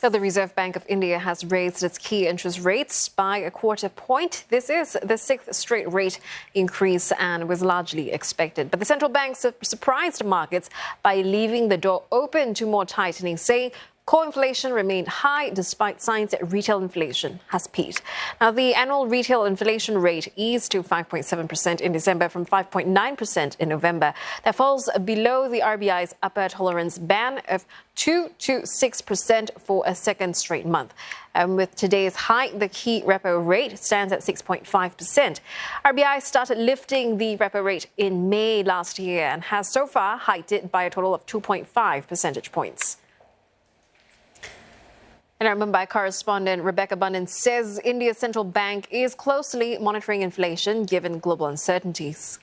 So the Reserve Bank of India has raised its key interest rates by a quarter point. This is the sixth straight rate increase and was largely expected. But the central bank surprised markets by leaving the door open to more tightening, saying core inflation remained high despite signs that retail inflation has peaked. Now, the annual retail inflation rate eased to 5.7% in December from 5.9% in November. That falls below the RBI's upper tolerance band of 2 to 6% for a second straight month. With today's hike, the key repo rate stands at 6.5%. RBI started lifting the repo rate in May last year and has so far hiked it by a total of 2.5 percentage points. And our Mumbai correspondent Rebecca Bunnan says India's central bank is closely monitoring inflation given global uncertainties.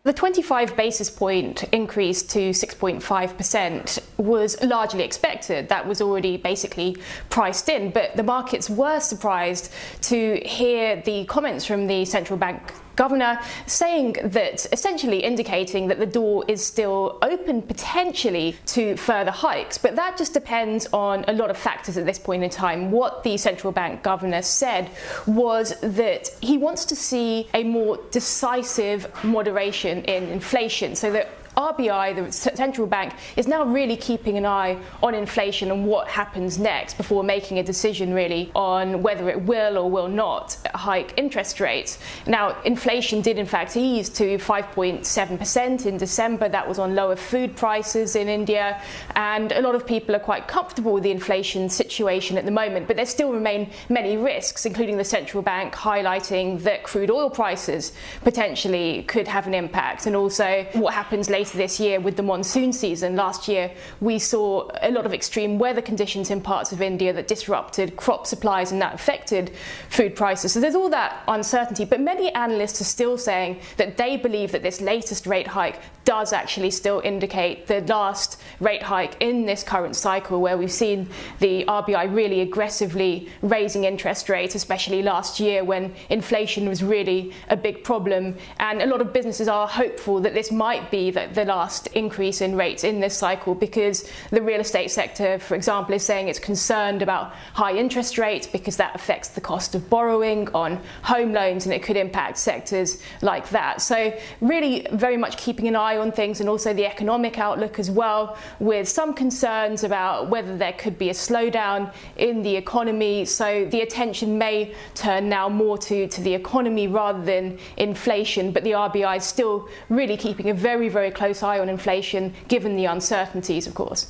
The 25 basis point increase to 6.5% was largely expected. That was already basically priced in. But the markets were surprised to hear the comments from the central bank governor saying that, essentially indicating that the door is still open potentially to further hikes. But that just depends on a lot of factors at this point in time. What the central bank governor said was that he wants to see a more decisive moderation in inflation, so that RBI, the central bank, is now really keeping an eye on inflation and what happens next before making a decision really on whether it will or will not hike interest rates. Now, inflation did in fact ease to 5.7% in December. That was on lower food prices in India, and a lot of people are quite comfortable with the inflation situation at the moment, but there still remain many risks, including the central bank highlighting that crude oil prices potentially could have an impact, and also what happens later this year with the monsoon season. Last year we saw a lot of extreme weather conditions in parts of India that disrupted crop supplies, and that affected food prices. So there's all that uncertainty, but many analysts are still saying that they believe that this latest rate hike does actually still indicate the last rate hike in this current cycle, where we've seen the RBI really aggressively raising interest rates, especially last year when inflation was really a big problem. And a lot of businesses are hopeful that this might be the last increase in rates in this cycle, because the real estate sector, for example, is saying it's concerned about high interest rates because that affects the cost of borrowing on home loans, and it could impact sectors like that. So really very much keeping an eye on things, and also the economic outlook as well, with some concerns about whether there could be a slowdown in the economy. So the attention may turn now more to the economy rather than inflation, but the RBI is still really keeping a very, very close eye on inflation given the uncertainties, of course.